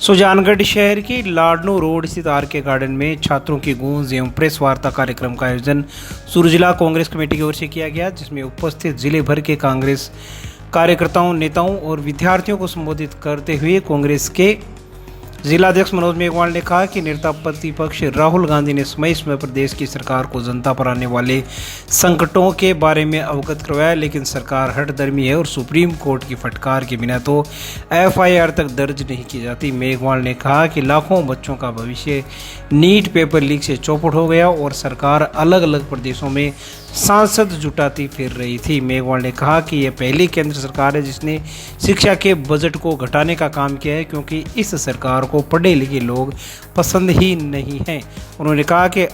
सुजानगढ़ शहर के लाडनू रोड स्थित आर के गार्डन में छात्रों की गूंज एवं प्रेस वार्ता कार्यक्रम का आयोजन सूरज जिला कांग्रेस कमेटी की ओर से किया गया, जिसमें उपस्थित जिले भर के कांग्रेस कार्यकर्ताओं, नेताओं और विद्यार्थियों को संबोधित करते हुए कांग्रेस के जिलाध्यक्ष मनोज मेघवाल ने कहा कि नेता प्रतिपक्ष राहुल गांधी ने समय समय पर देश की सरकार को जनता पर आने वाले संकटों के बारे में अवगत करवाया, लेकिन सरकार हठधर्मी है और सुप्रीम कोर्ट की फटकार के बिना तो एफआईआर तक दर्ज नहीं की जाती। मेघवाल ने कहा कि लाखों बच्चों का भविष्य नीट पेपर लीक से चौपट हो गया और सरकार अलग अलग प्रदेशों में सांसद जुटाती फिर रही थी। मेघवाल ने कहा कि यह पहली केंद्र सरकार है जिसने शिक्षा के बजट को घटाने का काम किया है, क्योंकि इस सरकार को पढ़े लिखे लोग पसंद ही नहीं हैं। उन्होंने कहा कि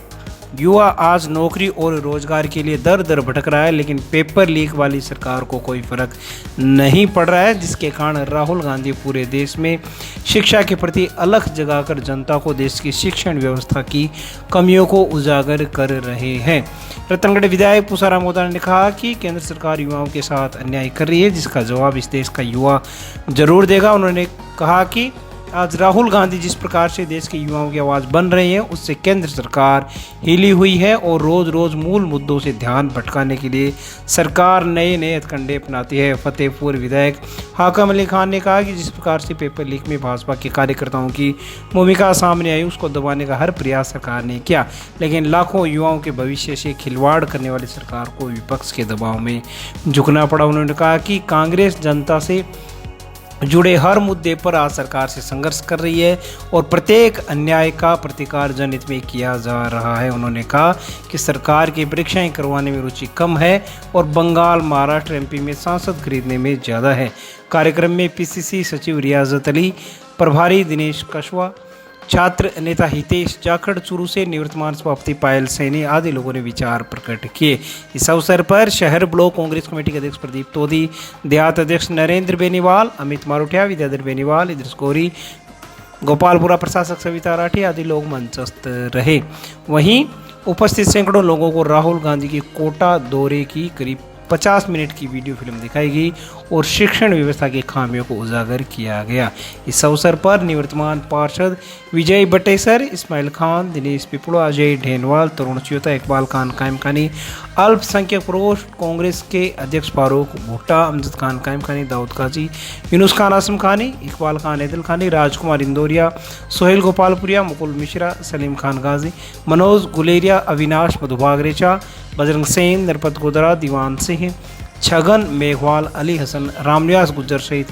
युवा आज नौकरी और रोजगार के लिए दर दर भटक रहा है, लेकिन पेपर लीक वाली सरकार को कोई फर्क नहीं पड़ रहा है, जिसके कारण राहुल गांधी पूरे देश में शिक्षा के प्रति अलख जगाकर जनता को देश की शिक्षण व्यवस्था की कमियों को उजागर कर रहे हैं। रतनगढ़ विधायक पूसाराम मोदा ने कहा कि केंद्र सरकार युवाओं के साथ अन्याय कर रही है, जिसका जवाब इस देश का युवा जरूर देगा। उन्होंने कहा कि आज राहुल गांधी जिस प्रकार से देश के युवाओं की आवाज़ बन रहे हैं, उससे केंद्र सरकार हिली हुई है और रोज़ रोज़ मूल मुद्दों से ध्यान भटकाने के लिए सरकार नए नए हथकंडे अपनाती है। फतेहपुर विधायक हाकम अली खान ने कहा कि जिस प्रकार से पेपर लीक में भाजपा के कार्यकर्ताओं की भूमिका सामने आई, उसको दबाने का हर प्रयास सरकार ने किया, लेकिन लाखों युवाओं के भविष्य से खिलवाड़ करने वाली सरकार को विपक्ष के दबाव में झुकना पड़ा। उन्होंने कहा कि कांग्रेस जनता से जुड़े हर मुद्दे पर आज सरकार से संघर्ष कर रही है और प्रत्येक अन्याय का प्रतिकार जनहित में किया जा रहा है। उन्होंने कहा कि सरकार की परीक्षाएं करवाने में रुचि कम है और बंगाल, महाराष्ट्र, एमपी में सांसद खरीदने में ज़्यादा है। कार्यक्रम में पीसीसी सचिव रियाजत अली, प्रभारी दिनेश कशवा, छात्र नेता हितेश जाखड़, चूरू से निवर्तमान सभापति पायल सैनी आदि लोगों ने विचार प्रकट किए। इस अवसर पर शहर ब्लॉक कांग्रेस कमेटी के अध्यक्ष प्रदीप तोदी, देहात अध्यक्ष नरेंद्र बेनीवाल, अमित मारोटिया, विद्याधर बेनीवाल, इद्रिस गौरी, गोपालपुरा प्रशासक सविता राठी आदि लोग मंचस्थ रहे। वहीं उपस्थित सैकड़ों लोगों को राहुल गांधी की कोटा दौरे की करीब 50 मिनट की वीडियो फिल्म दिखाई गई और शिक्षण व्यवस्था की खामियों को उजागर किया गया। इस अवसर पर निवर्तमान पार्षद विजय बटेसर, इस्माइल खान, दिनेश पिपड़ा, अजय ढेनवाल, तरुण च्योता, इकबाल खान कायम खानी, अल्पसंख्यक प्रकोष्ठ कांग्रेस के अध्यक्ष फारूक भुट्टा, अमजद खान कायम खानी, दाऊद काजी, यूनुस खान आसम खानी, इकबाल खान ऐदल खानी, राजकुमार इंदौरिया, सोहेल गोपालपुरिया, मुकुल मिश्रा, सलीम खान गाजी, मनोज गुलेरिया, अविनाश मधुभागरेचा, बजरंग सेन, नरपत गोदरा, दीवान सिंह, छगन मेघवाल, अली हसन, रामनिवास गुज्जर सहित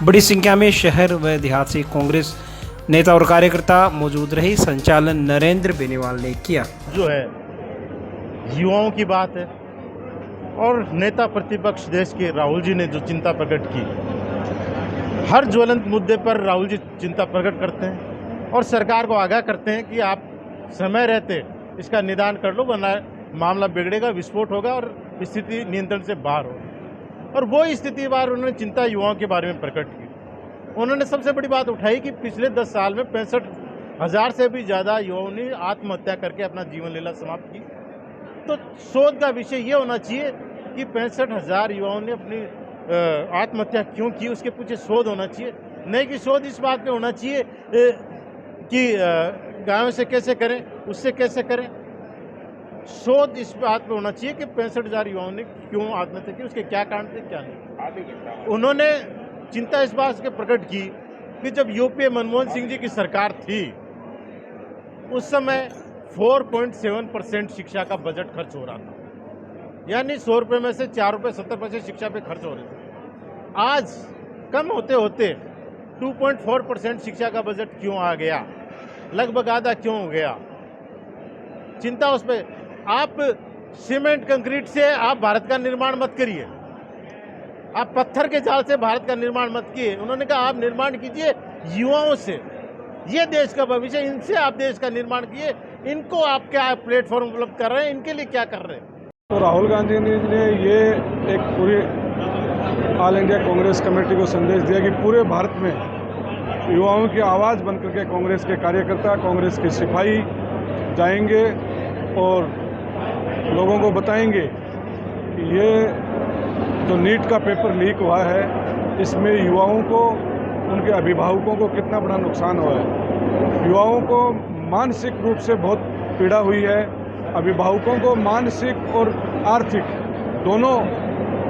बड़ी संख्या में शहर व देहात से कांग्रेस नेता और कार्यकर्ता मौजूद रहे। संचालन नरेंद्र बेनीवाल ने किया। जो है युवाओं की बात है और नेता प्रतिपक्ष देश के राहुल जी ने जो चिंता प्रकट की, हर ज्वलंत मुद्दे पर राहुल जी चिंता प्रकट करते हैं और सरकार को आगाह करते हैं कि आप समय रहते इसका निदान कर लो, वरना मामला बिगड़ेगा, विस्फोट होगा और स्थिति नियंत्रण से बाहर होगी। और वो स्थिति बार उन्होंने चिंता युवाओं के बारे में प्रकट की। उन्होंने सबसे बड़ी बात उठाई कि पिछले 10 साल में 65,000 से भी ज़्यादा युवाओं ने आत्महत्या करके अपना जीवन लीला समाप्त की। तो शोध का विषय ये होना चाहिए कि 65,000 युवाओं ने अपनी आत्महत्या क्यों की, उसके पीछे शोध होना चाहिए। नहीं कि शोध इस बात पे होना चाहिए कि गाँव से कैसे करें, उससे कैसे करें। शोध इस बात पे होना चाहिए कि 65,000 युवाओं ने क्यों आत्महत्या की, उसके क्या कारण थे, क्या नहीं। उन्होंने चिंता इस बात के प्रकट की कि जब यूपीए मनमोहन सिंह जी की सरकार थी, उस समय 4.7% शिक्षा का बजट खर्च हो रहा था, यानी 100 रुपये में से 4 रुपये 70 पैसे शिक्षा पे खर्च हो रहे थे। आज कम होते होते 2.4% शिक्षा का बजट क्यों आ गया, लगभग आधा क्यों हो गया। चिंता उस पर। आप सीमेंट कंक्रीट से आप भारत का निर्माण मत करिए, आप पत्थर के जाल से भारत का निर्माण मत किए। उन्होंने कहा आप निर्माण कीजिए युवाओं से, ये देश का भविष्य, इनसे आप देश का निर्माण किए। इनको आप क्या प्लेटफॉर्म उपलब्ध कर रहे हैं, इनके लिए क्या कर रहे हैं। तो राहुल गांधी ने ये एक पूरी ऑल इंडिया कांग्रेस कमेटी को संदेश दिया कि पूरे भारत में युवाओं की आवाज़ बनकर के कांग्रेस के कार्यकर्ता, कांग्रेस के सिपाही जाएंगे और लोगों को बताएंगे कि ये जो नीट का पेपर लीक हुआ है, इसमें युवाओं को उनके अभिभावकों को कितना बड़ा नुकसान हुआ है। युवाओं को मानसिक रूप से बहुत पीड़ा हुई है, अभिभावकों को मानसिक और आर्थिक दोनों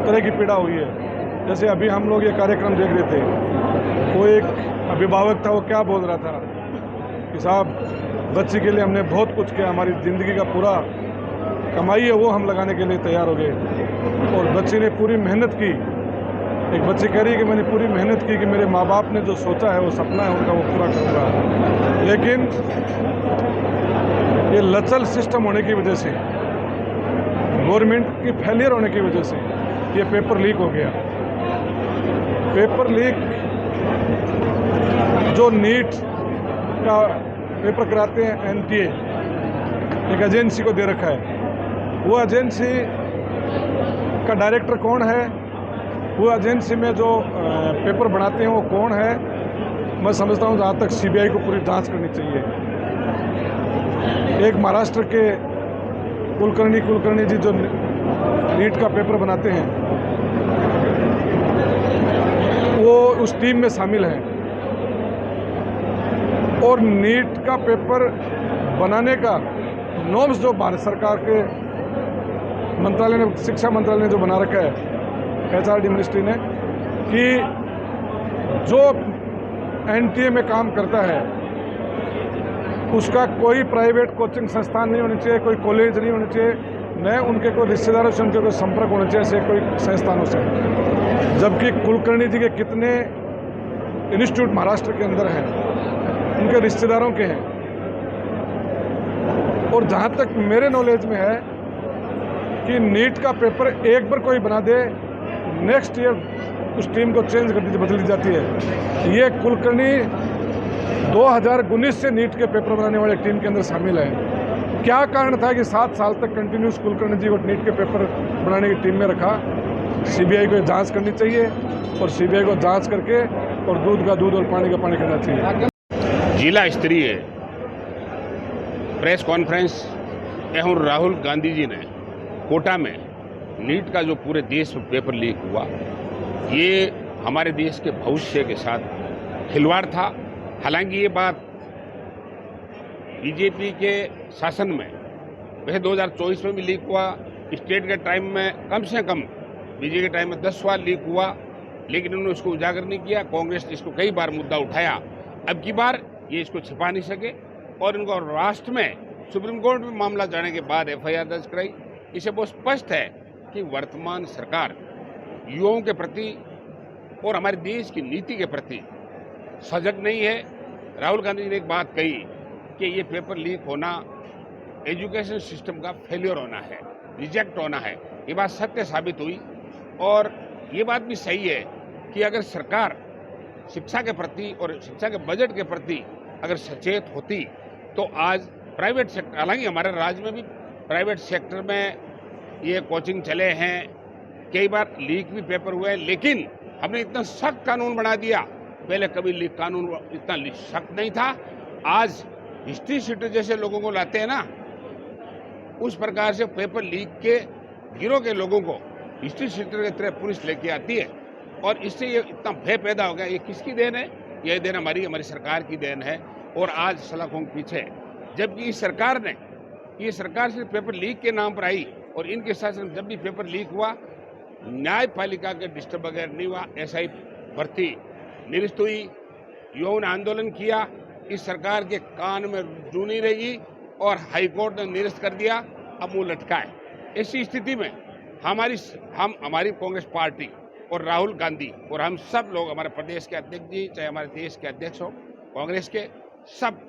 तरह की पीड़ा हुई है। जैसे अभी हम लोग ये कार्यक्रम देख रहे थे, वो एक अभिभावक था, वो क्या बोल रहा था कि साहब बच्ची के लिए हमने बहुत कुछ किया, हमारी ज़िंदगी का पूरा कमाई है वो हम लगाने के लिए तैयार हो गए और बच्ची ने पूरी मेहनत की। एक बच्ची कह रही है कि मैंने पूरी मेहनत की कि मेरे माँ बाप ने जो सोचा है वो सपना है उनका वो पूरा करूँगा, लेकिन ये लचल सिस्टम होने की वजह से, गवर्नमेंट की फेलियर होने की वजह से ये पेपर लीक हो गया। पेपर लीक जो नीट का पेपर कराते हैं एनटीए, एक एजेंसी को दे रखा है। वो एजेंसी का डायरेक्टर कौन है, वो एजेंसी में जो पेपर बनाते हैं वो कौन है, मैं समझता हूँ जहाँ तक सीबीआई को पूरी जांच करनी चाहिए। एक महाराष्ट्र के कुलकर्णी जी जो नीट का पेपर बनाते हैं वो उस टीम में शामिल हैं और नीट का पेपर बनाने का नॉर्म्स जो भारत सरकार के मंत्रालय ने, शिक्षा मंत्रालय ने जो बना रखा है, एचआरडी मिनिस्ट्री ने, कि जो एनटीए में काम करता है उसका कोई प्राइवेट कोचिंग संस्थान नहीं होनी चाहिए, कोई कॉलेज नहीं होनी चाहिए, न उनके कोई रिश्तेदारों से उनके कोई संपर्क होना चाहिए ऐसे कोई संस्थानों से। जबकि कुलकर्णी जी के कितने इंस्टीट्यूट महाराष्ट्र के अंदर हैं, उनके रिश्तेदारों के हैं। और जहाँ तक मेरे नॉलेज में है कि नीट का पेपर एक बार कोई बना दे, नेक्स्ट ईयर उस टीम को चेंज कर दी, बदल दी जाती है। ये कुलकर्णी 2019 से नीट के पेपर बनाने वाले टीम के अंदर शामिल है। क्या कारण था कि 7 साल तक कंटिन्यूस कुलकर्णी जी को नीट के पेपर बनाने की टीम में रखा? सीबीआई को जांच करनी चाहिए और सीबीआई को जांच करके और दूध का दूध और पानी का पानी करना चाहिए। जिला स्तरीय प्रेस कॉन्फ्रेंस एवं राहुल गांधी जी ने कोटा में नीट का जो पूरे देश में पेपर लीक हुआ, ये हमारे देश के भविष्य के साथ खिलवाड़ था। हालांकि ये बात बीजेपी के शासन में वैसे 2024 में भी लीक हुआ, स्टेट के टाइम में कम से कम बीजेपी के टाइम में 10 बार लीक हुआ, लेकिन उन्होंने उसको उजागर नहीं किया। कांग्रेस ने इसको कई बार मुद्दा उठाया, अब की बार ये इसको छिपा नहीं सके और इनको राष्ट्र में सुप्रीम कोर्ट में मामला जाने के बाद एफआईआर दर्ज कराई। इसे बहुत स्पष्ट है कि वर्तमान सरकार युवाओं के प्रति और हमारे देश की नीति के प्रति सजग नहीं है। राहुल गांधी जी ने एक बात कही कि ये पेपर लीक होना एजुकेशन सिस्टम का फेलियर होना है, रिजेक्ट होना है। ये बात सत्य साबित हुई और ये बात भी सही है कि अगर सरकार शिक्षा के प्रति और शिक्षा के बजट के प्रति अगर सचेत होती तो आज प्राइवेट सेक्टर, हालांकि हमारे राज्य में भी प्राइवेट सेक्टर में ये कोचिंग चले हैं, कई बार लीक भी पेपर हुए, लेकिन हमने इतना सख्त कानून बना दिया। पहले कभी लीक कानून इतना सख्त नहीं था। आज हिस्ट्री शीटर जैसे लोगों को लाते हैं ना, उस प्रकार से पेपर लीक के गिरोह के लोगों को हिस्ट्री शीटर की तरह पुलिस लेके आती है और इससे ये इतना भय पैदा हो गया। ये किसकी देन है? ये देन हमारी सरकार की देन है और आज सलाखों के पीछे, जबकि इस सरकार ने, ये सरकार सिर्फ पेपर लीक के नाम पर आई और इनके शासन जब भी पेपर लीक हुआ न्यायपालिका के डिस्टर्ब वगैरह नहीं हुआ, एसआई भर्ती निरस्त हुई, युवाओं ने आंदोलन किया, इस सरकार के कान में जू नहीं रही और हाईकोर्ट ने निरस्त कर दिया, अब वो लटका है। ऐसी स्थिति में हमारी कांग्रेस पार्टी और राहुल गांधी और हम सब लोग, हमारे प्रदेश के अध्यक्ष जी, चाहे हमारे देश के अध्यक्ष हो कांग्रेस के, सब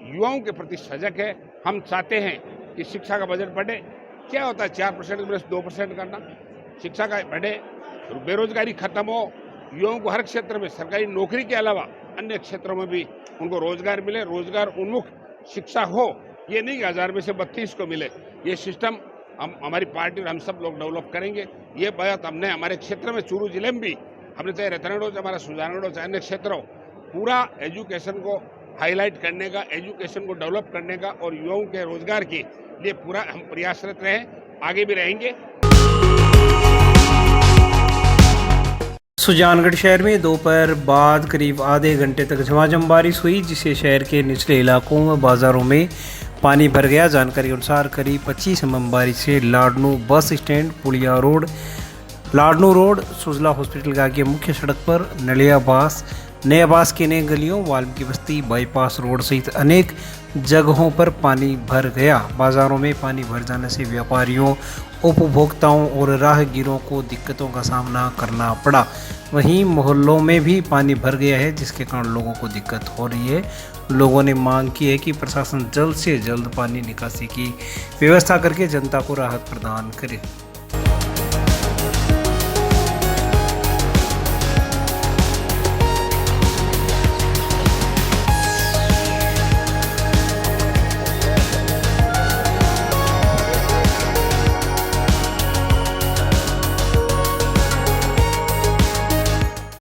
युवाओं के प्रति सजग है। हम चाहते हैं कि शिक्षा का बजट बढ़े। क्या होता है 4% की वजह 2% करना? शिक्षा का बढ़े, बेरोजगारी खत्म हो, युवाओं को हर क्षेत्र में सरकारी नौकरी के अलावा अन्य क्षेत्रों में भी उनको रोजगार मिले, रोजगार उन्मुख शिक्षा हो। ये नहीं कि 1000 में से 32 को मिले। ये सिस्टम हमारी पार्टी और हम सब लोग डेवलप करेंगे। ये बात हमने हमारे क्षेत्र में चूरू जिले में भी, हमने चाहे रतनगढ़ हो, चाहे हमारा सुजानगढ़ हो, चाहे अन्य क्षेत्र हो, पूरा एजुकेशन को हाईलाइट करने का, एजुकेशन को डेवलप करने का और युवाओं के रोजगार के लिए पूरा हम प्रयासरत रहे, आगे भी रहेंगे। सुजानगढ़ शहर में दोपहर बाद करीब आधे घंटे तक झमाझम बारिश हुई, जिससे शहर के निचले इलाकों व बाज़ारों में पानी भर गया। जानकारी के अनुसार करीब 25 mm बारिश से लाडनू बस स्टैंड, पुलिया रोड, लाडनू रोड, सुजला हॉस्पिटल के आगे मुख्य सड़क पर नलियाबास, नयाबास की नई गलियों, वाल्मीकि बस्ती, बाईपास रोड सहित अनेक जगहों पर पानी भर गया। बाज़ारों में पानी भर जाने से व्यापारियों, उपभोक्ताओं और राहगीरों को दिक्कतों का सामना करना पड़ा। वहीं मोहल्लों में भी पानी भर गया है, जिसके कारण लोगों को दिक्कत हो रही है। लोगों ने मांग की है कि प्रशासन जल्द से जल्द पानी निकासी की व्यवस्था करके जनता को राहत प्रदान करे।